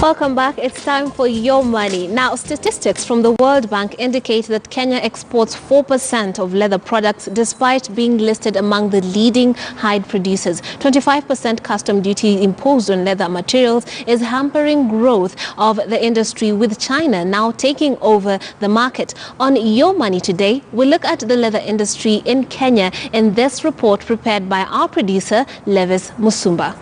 Welcome back. It's time for Your Money. Now, statistics from the World Bank indicate that Kenya exports 4% of leather products despite being listed among the leading hide producers. 25% custom duty imposed on leather materials is hampering growth of the industry, with China now taking over the market. On Your Money today, we look at the leather industry in Kenya in this report prepared by our producer, Levis Musumba.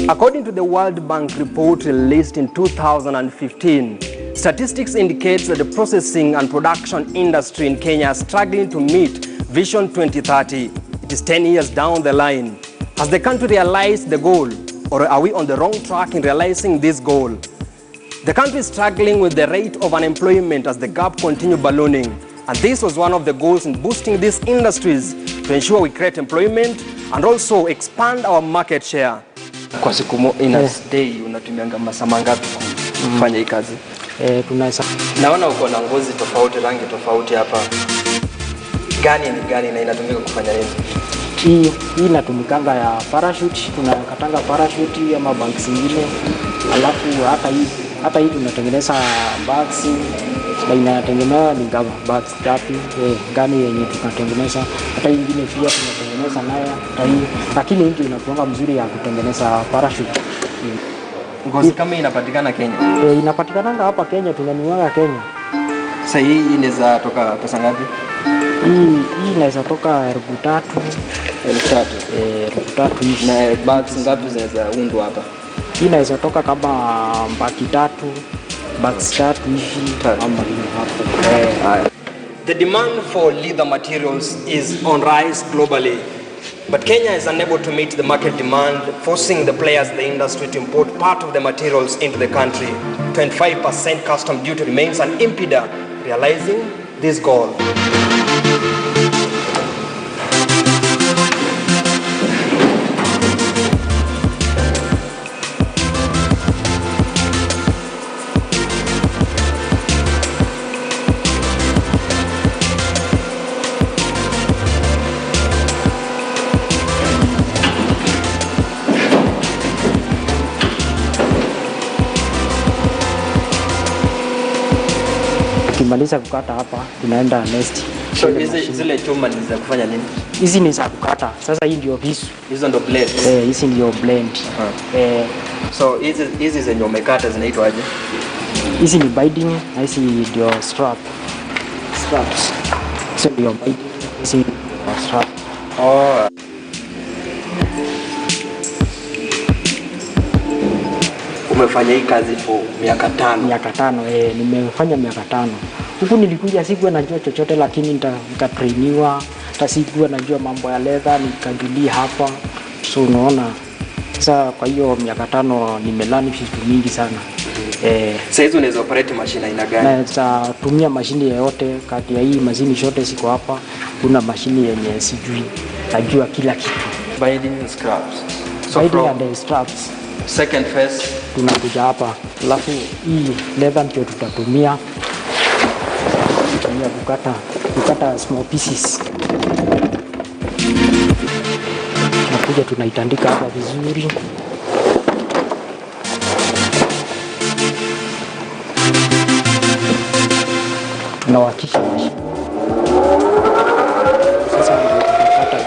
According to the World Bank report released in 2015, statistics indicates that the processing and production industry in Kenya are struggling to meet Vision 2030. It is 10 years down the line. Has the country realized the goal, or are we on the wrong track in realizing this goal? The country is struggling with the rate of unemployment as the gap continues ballooning, and this was one of the goals in boosting these industries to ensure we create employment and also expand our market share. Kwa siku day unatumianga masaa mangapi kufanya hii kazi? Naona uko na ngozi tofauti, rangi tofauti hapa. Gani ni gani na inatumika kufanya nini? Hii inatumikanga ya parachute, tunakatanga parachute ama bags zingine. Alafu hata hii tunatengeneza bags na inatengenezwa ni bags ngapi? Gani yenye tunatengeneza. Hata nyingine pia tunatengeneza nayo hii, lakini hii inakuanga mzuri ya kutengeneza parachute. Ngozi kama inapatikana Kenya? Inapatikana hapa Kenya, tunanunua Kenya. Sasa hii inaweza toka pesa ngapi? Hii inaweza toka 3,000. 3,000 hivi. Na bags ngapi zinaweza undwa hapa? Hii inaweza toka kama bagi 3, bags 3 hivi ama hapo. The demand for leather materials is on rise globally, but Kenya is unable to meet the market demand, forcing the players in the industry to import part of the materials into the country. 25% custom duty remains an impediment realizing this goal. Kimaliza kukata hapa tunaenda next. So zile chuma ni za kufanya nini? Hizi ni za kukata. Sasa hii ndio visu. Hizo ndio blade. Hizi ndio blend. So hizi zenye umekata zinaitwa aje? Hizi ni binding na hizi ndio straps. So ndio binding, hizi ndio strap. Umefanya hii kazi kwa miaka 5? Miaka 5, nimefanya miaka 5. Huku nilikuja sikuwa najua chochote, lakini nikatrainiwa. Hata sikuwa najua mambo ya leather, nikajulia hapa. So unaona, sasa kwa hiyo miaka 5 nimelani vitu mingi sana. Sasa hizo unaweza operate machine aina gani? Naweza tumia mashine yoyote kati ya hii mashine zote ziko hapa. Kuna mashine yenye sijui, najua kila kitu. Binding and straps. So binding and straps. Second phase tunakuja hapa, alafu hii leather ndio tutatumia kukata small pieces. Tunakuja tunaitandika hapa vizuri. Tunawakisha mashine. Sasa ndio tunakata.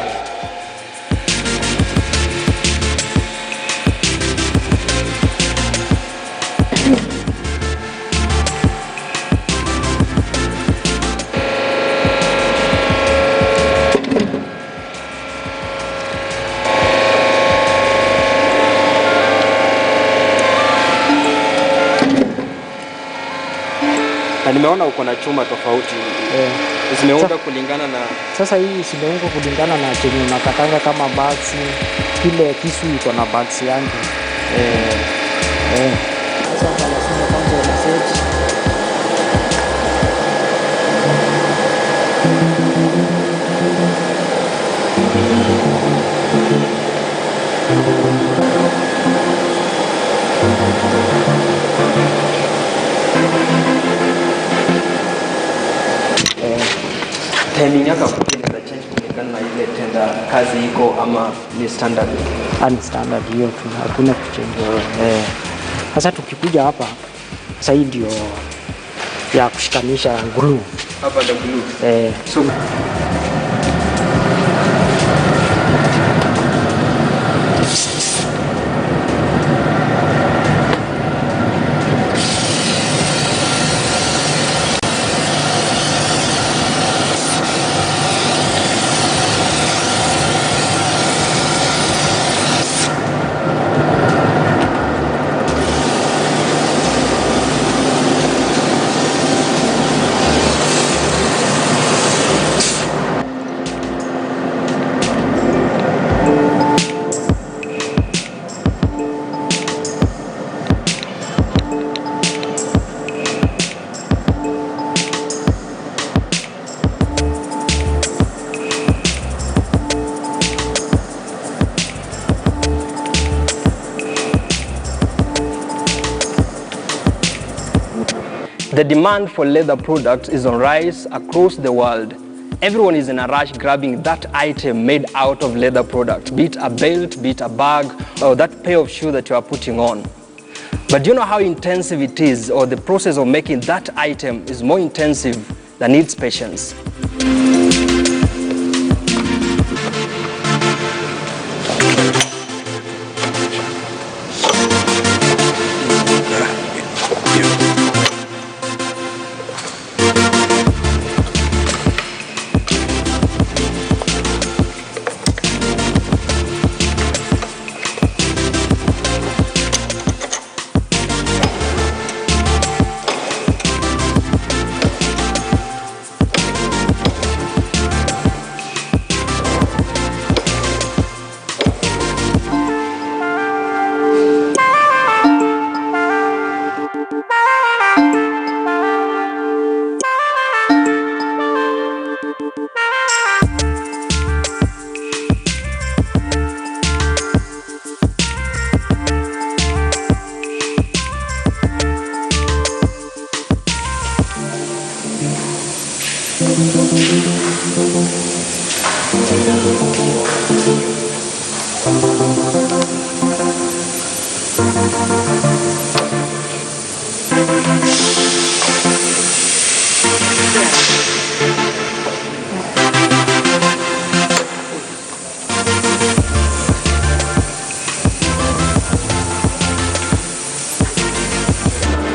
Na nimeona uko na chuma tofauti. Zimeundwa kulingana na... Sasa hii zimeundwa kulingana na chenye unakatanga kama bags. Kile kisu iko na bags yangu. Sasa lazima kwanza unaset. timing yako kupita change kulingana na ile tenda kazi iko ama ni standard? Ni standard hiyo tu, hakuna kuchange. Sasa tukikuja hapa sasa, hii ndio ya kushikanisha glue. Hapa ndio glue. So the demand for leather products is on rise across the world. Everyone is in a rush grabbing that item made out of leather products, be it a belt, be it a bag, or that pair of shoes that you are putting on. But do you know how intensive it is, or the process of making that item is more intensive than needs patience?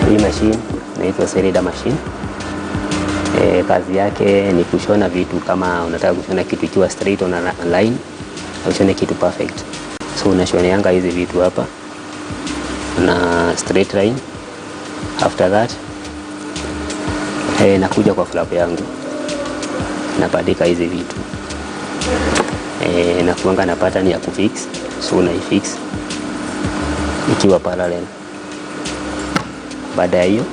Hii machine inaitwa authoritative machine. Kazi yake ni kushona vitu. Kama unataka kushona kitu ikiwa straight on a line, au kushona kitu perfect, so unashoneanga hizi vitu hapa na straight line. After that nakuja kwa flap yangu napandika hizi vitu na kuanga na pattern ya kufix, so unaifix ikiwa parallel. Baada ya hiyo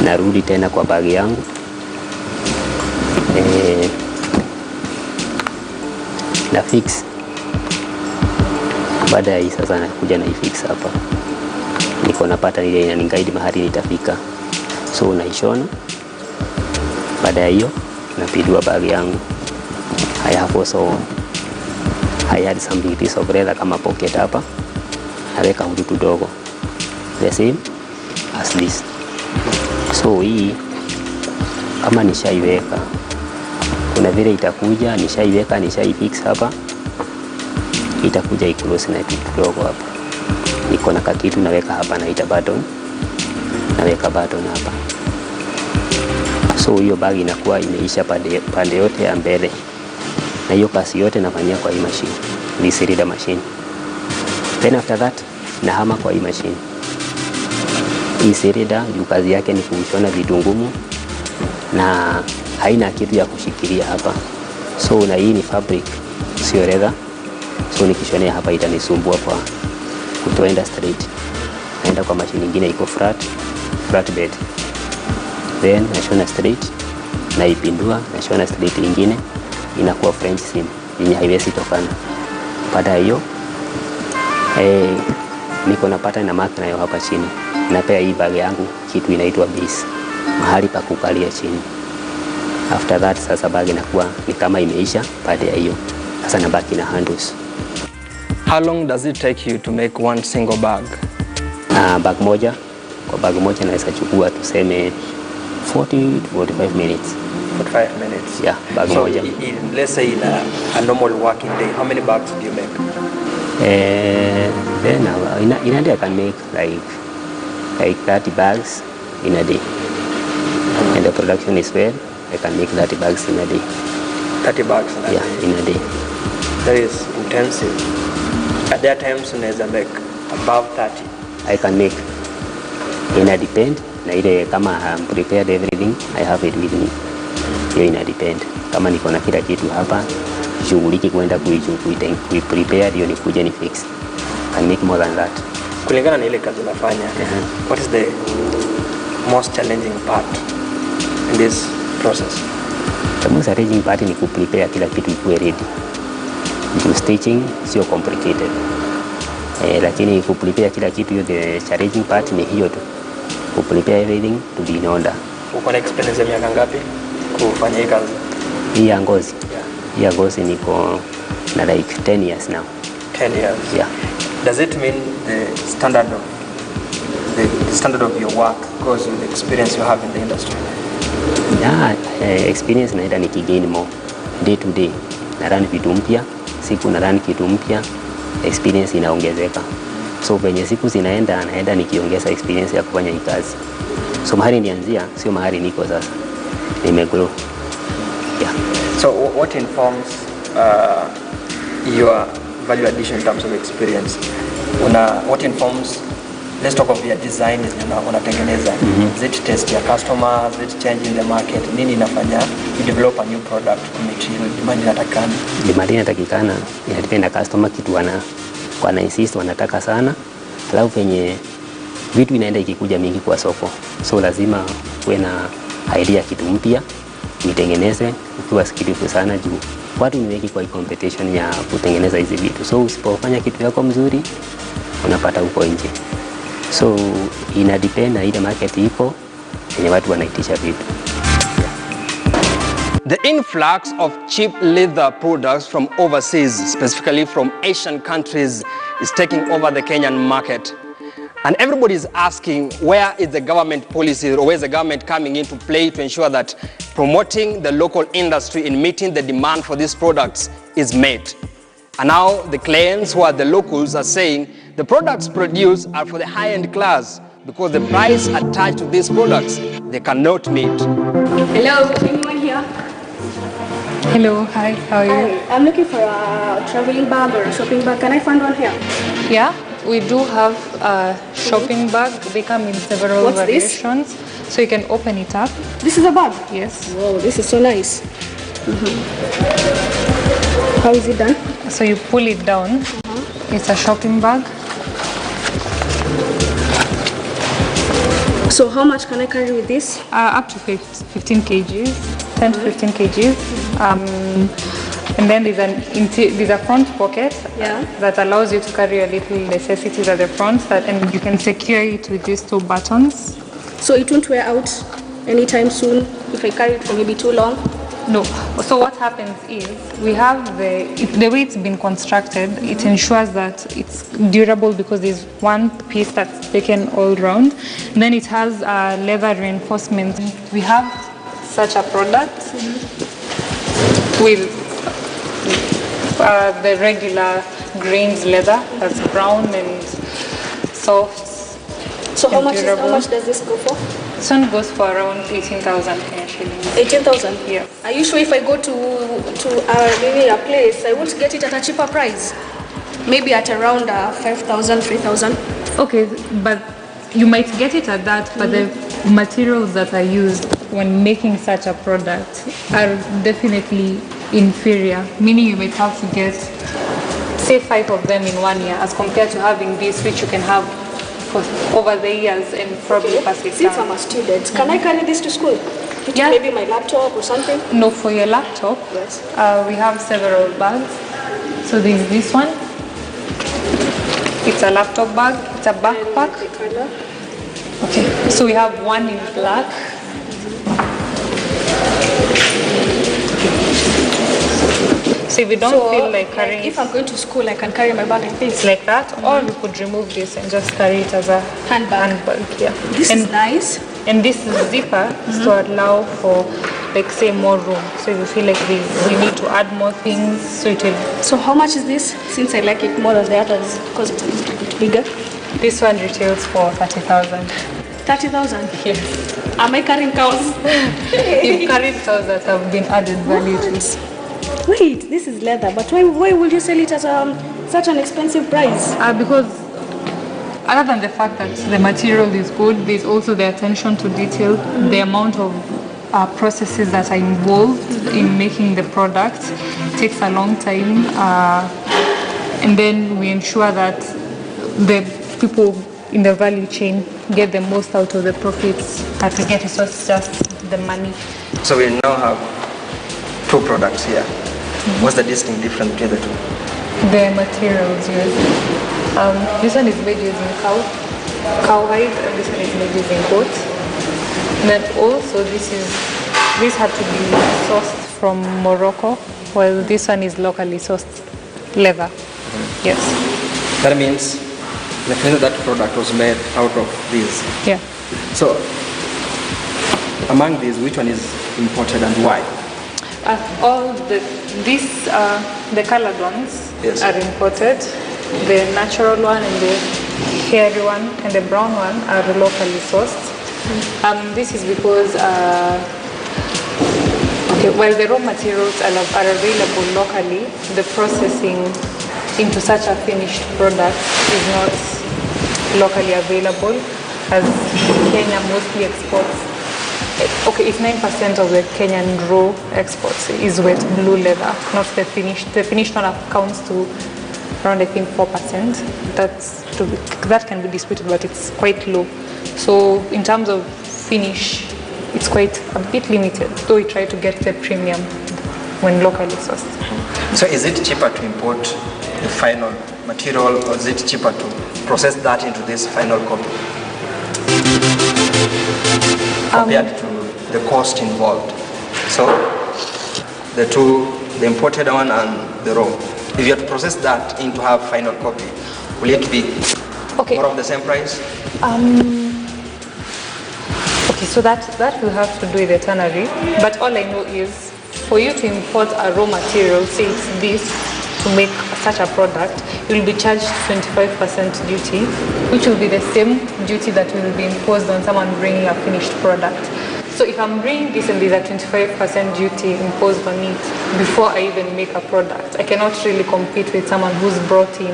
narudi tena kwa bagi yangu na fix. Baada ya hii sasa nakuja na ifix hapa, niko na pattern ile inaniguide mahali nitafika, so naishona. Baada ya hiyo napindua bagi yangu. I have also hired some piece of leather kama pocket hapa, naweka mtu tudogo the same as this. So hii kama nishaiweka, kuna vile itakuja, nishaiweka, nishaifix hapa, itakuja iclose na kitu kidogo hapa. Niko na kitu naweka hapa, naita button, naweka button hapa. So hiyo bagi inakuwa imeisha pande yote ya mbele, na hiyo kazi yote nafanyia kwa hii machine, this authoritative machine. Then after that nahama kwa hii machine. Hii authoritative juu kazi yake ni kushona vitu ngumu na haina kitu ya kushikilia hapa. So na hii ni fabric, sio leather. So nikishonea hapa itanisumbua kwa kutoenda straight. Naenda kwa machine nyingine iko flat bed. Then nashona straight, naipindua, nashona straight nyingine inakuwa French seam yenye haiwezi tokana. Baada hiyo niko na pattern na mark nayo hapa chini. Napea hii bag yangu kitu inaitwa base, mahali pa kukalia chini. After that sasa bag inakuwa ni kama imeisha. Baada ya hiyo sasa nabaki na handles. How long does it take you to make one single bag? Bag moja, kwa bag moja naweza chukua tuseme 40 to 45 minutes. 45 minutes? Yeah, bag moja. Let's say in a normal working day, how many bags do you make? Then in a day I can make like 30 bags in a day. And the production is well, I can make 30 bags in a day. 30 bags in a day? Yeah, in a day. That is intensive. At that times unaweza make above 30? I can make. Ina depend na ile kama I'm prepared everything, I have it with me. Hiyo ina depend. Kama niko na kila kitu hapa, shughuliki kwenda kuiprepare hiyo nikuje ni fix. Can make more than that. Kulingana na ile kazi unafanya, what is the most challenging part in this process? The most challenging part ni kuprepare kila kitu ikuwe ready. Juu stitching sio complicated. Lakini kuprepare kila kitu hiyo, the challenging part ni hiyo tu. Kuprepare everything to be in order. Uko na experience ya miaka ngapi kufanya hii kazi? Hii ya ngozi. Hii ya ngozi niko na like 10 years now. 10 years? Yeah. Does it mean the standard of your work because of the experience you have in the industry? Yeah, experience naenda nikigain more day to day. Narani vitu mpya, siku narani kitu mpya, experience inaongezeka. So venye siku zinaenda naenda nikiongeza experience ya kufanya hii kazi. So mahali nianzia sio mahali niko sasa. Nimegrow. Yeah. So what informs your value addition in terms of experience? What informs, let's talk of your design unatengeneza. Is it test your customers? Is it change in the market? Nini inafanya you develop a new product to material demand inatakana? Demand inatakikana inadepend na customer kitu wana insist wanataka sana. Alafu penye vitu inaenda ikikuja mingi kwa soko. So lazima uwe na idea kitu mpya, nitengeneze ukiwa skillful sana juu watu ni wengi kwa competition ya kutengeneza hizi vitu. So usipofanya kitu yako mzuri unapata uko nje. So ina depend na ile market ipo yenye watu wanaitisha vitu. The influx of cheap leather products from overseas, specifically from Asian countries, is taking over the Kenyan market. And everybody is asking, where is the government policy, or where is the government coming into play to ensure that promoting the local industry in meeting the demand for these products is met? And now the clients who are the locals are saying the products produced are for the high-end class because the price attached to these products they cannot meet. Hello, anyone here? Hello, hi, how are you? Hi, I'm looking for a traveling bag or a shopping bag. Can I find one here? Yeah, we do have a shopping bag. They come in several What's variations. This? So you can open it up. This is a bag? Yes. Wow, this is so nice. How is it done? So you pull it down. It's a shopping bag. So how much can I carry with this? Up to 15 kgs, 10 to 15 kgs. And then there's a front pocket that allows you to carry your little necessities at the front, and you can secure it with these two buttons. So it won't wear out anytime soon if I carry it for maybe too long? No. So what happens is we have the way it's been constructed, it ensures that it's durable because there's one piece that's taken all round. Then it has leather reinforcement. We have such a product with the regular grains leather that's brown and soft. So how much does this go for? This one goes for around 18,000 Kenya shillings. 18,000? Yeah. Are you sure if I go to maybe a place, I won't get it at a cheaper price? Maybe at around 5,000, 3,000? Okay, but you might get it at that, but the materials that are used when making such a product are definitely inferior, meaning you might have to get, say, 5 of them in 1 year as compared to having this, which you can have for over the years and probably pass it Since down. I'm a student, can I carry this to school? Yeah. Maybe my laptop or something? No, for your laptop, Yes. we have several bags. So there's this one. It's a laptop bag. It's a backpack. The color. Okay, so we have one in black. So if you don't feel like carrying if I'm going to school, I can carry my bag like this. like that, or you could remove this and just carry it as a handbag. Yeah. This is nice. And this zipper is to allow for, like, say, more room. So if you feel like we need to add more things, so it will. So how much is this? Since I like it more than the others because it's a little bit bigger. This one retails for 30,000. 30,000? Yes. Am I carrying cows? You've carried cows that have been added value to it. Wait, this is leather, but why will you sell it at such an expensive price? Because other than the fact that the material is good, there's also the attention to detail, the amount of processes that are involved in making the product takes a long time, and then we ensure that the people in the value chain get the most out of the profits that we get. It's not just the money. So we now have two products here. What's the distinct difference between the two? The materials used. This one is made using cow hide, and this one is made using goat. And then also this had to be sourced from Morocco, while this one is locally sourced leather. Yes. That means that product was made out of these. Yeah. So among these, which one is imported and why? The colored ones Yes. are imported. The natural one and the hairy one and the brown one are locally sourced. This is because while the raw materials are available locally, the processing into such a finished product is not locally available, as Kenya mostly exports. Okay, it's 9% of the Kenyan raw exports is wet blue leather, not the finished. The finished one accounts to around, I think, 4%. That can be disputed, but it's quite low. So in terms of finish, it's quite a bit limited, though we try to get the premium when locally sourced. So is it cheaper to import the final material, or is it cheaper to process that into this final copy? Compared to the cost involved. So the two, the imported one and the raw. If you have to process that into have final copy, will it be more of the same price? Okay, so that will have to do with the tannery. But all I know is, for you to import a raw material, say it's this, to make such a product, you will be charged 25% duty, which will be the same duty that will be imposed on someone bringing a finished product. So if I'm bringing this and there's a 25% duty imposed on it before I even make a product, I cannot really compete with someone who's brought in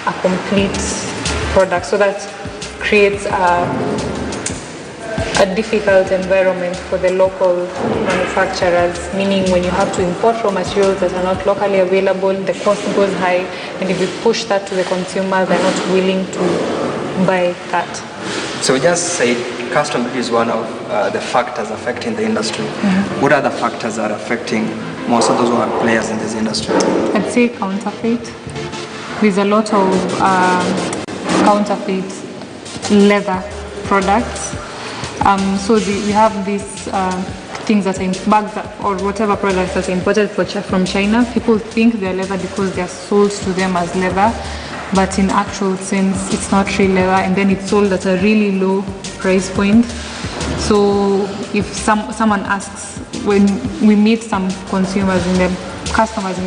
a complete product. So that creates a difficult environment for the local manufacturers, meaning when you have to import raw materials that are not locally available, the cost goes high, and if you push that to the consumer, they're not willing to buy that. So we just said custom is one of the factors affecting the industry. Mm-hmm. What other factors are affecting most of those who are players in this industry? I'd say counterfeit. There's a lot of counterfeit leather products. So we have these things that are in bags or whatever products that are imported from China. People think they're leather because they're sold to them as leather, but in actual sense, it's not real leather, and then it's sold at a really low price point. So if someone asks, when we meet some customers in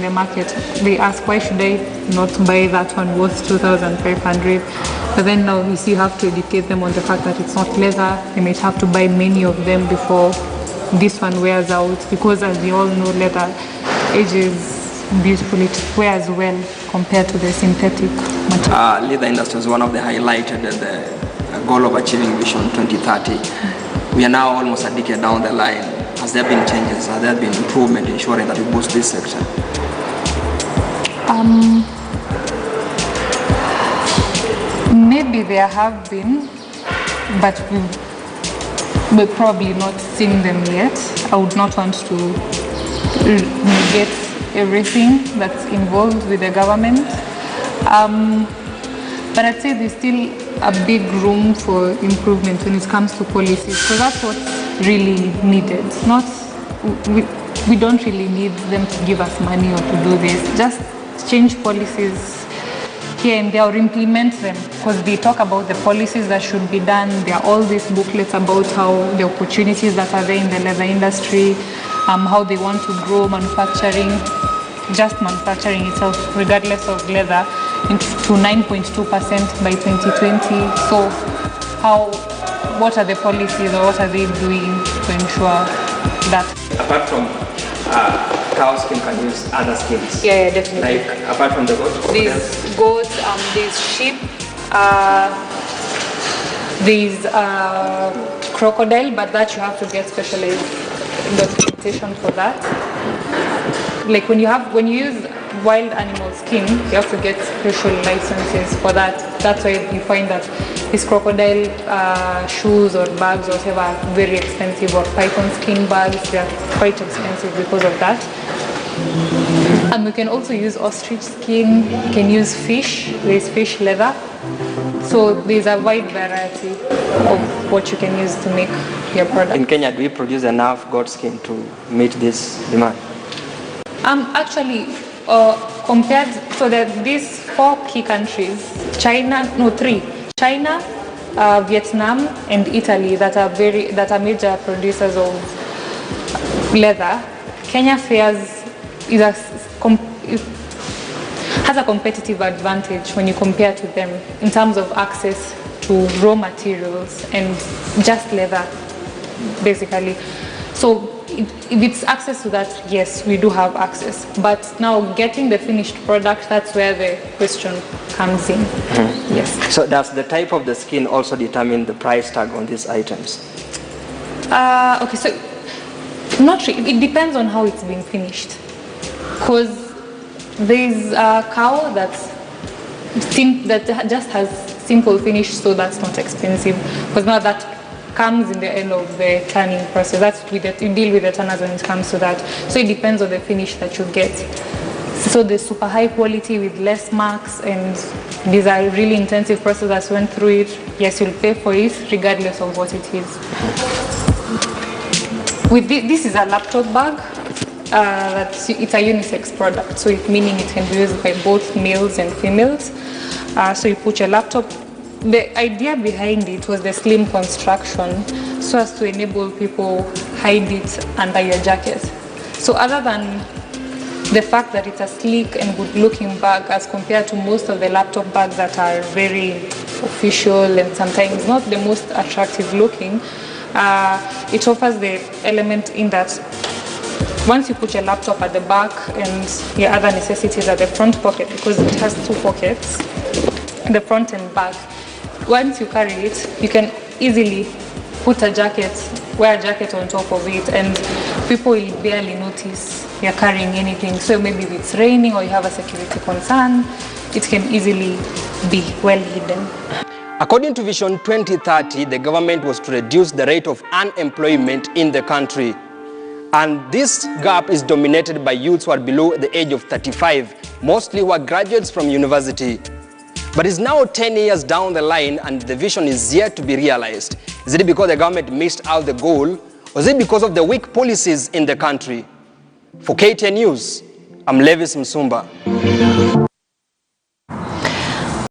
the market, they ask, why should I not buy that one worth 2,500? But then now you see, you have to educate them on the fact that it's not leather. They might have to buy many of them before this one wears out, because as we all know, leather ages beautifully, it wears well compared to the synthetic material. Leather industry is one of the highlighted the goal of achieving Vision 2030. We are now almost a decade down the line. Has there been changes? Has there been improvement ensuring that we boost this sector? Maybe there have been, but we've probably not seen them yet. I would not want to negate everything that's involved with the government. But I'd say there's still a big room for improvement when it comes to policies. So that's what's really needed. we don't really need them to give us money or to do this. Just change policies here and there or implement them, because they talk about the policies that should be done. There are all these booklets about how the opportunities that are there in the leather industry, how they want to grow manufacturing, just manufacturing itself, regardless of leather, to 9.2% by 2020. So what are the policies or what are they doing to ensure that? Apart from cow skin, can use other skins? Yeah, definitely. Like apart from the goat? There's goats, there's sheep, there's crocodile, but that you have to get specialized documentation for that. Like when you use wild animal skin, you have to get special licenses for that. That's why you find that these crocodile shoes or bags or whatever are very expensive, or python skin bags, they are quite expensive because of that. And we can also use ostrich skin, you can use fish, there's fish leather. So there's a wide variety of what you can use to make your product. In Kenya, do we produce enough goat skin to meet this demand? Actually, compared, so that these 4 key countries, three, China, Vietnam, and Italy, that are major producers of leather. Kenya has a competitive advantage when you compare to them in terms of access to raw materials and just leather, basically. So if it's access to that, yes, we do have access. But now getting the finished product, that's where the question comes in. Mm-hmm. Yes. So does the type of the skin also determine the price tag on these items? Okay, so not really. It depends on how it's being finished. Because there's a cow that just has simple finish, so that's not expensive. Because now that comes in the end of the tanning process. That's you deal with the tanners when it comes to that. So it depends on the finish that you get. So the super high quality with less marks, and these are really intensive process that went through it. Yes, you'll pay for it regardless of what it is. With this is a laptop bag. It's a unisex product, so meaning it can be used by both males and females. So you put your laptop. The idea behind it was the slim construction, so as to enable people hide it under your jacket. So other than the fact that it's a sleek and good-looking bag as compared to most of the laptop bags that are very official and sometimes not the most attractive looking, it offers the element in that once you put your laptop at the back and your other necessities at the front pocket, because it has 2 pockets, the front and back. Once you carry it, you can easily wear a jacket on top of it, and people will barely notice you're carrying anything. So maybe if it's raining or you have a security concern, it can easily be well hidden. According to Vision 2030, the government was to reduce the rate of unemployment in the country. And this gap is dominated by youths who are below the age of 35, mostly who are graduates from university. But it's now 10 years down the line and the vision is yet to be realized. Is it because the government missed out the goal, or is it because of the weak policies in the country? For KTN News, I'm Levis Msumba.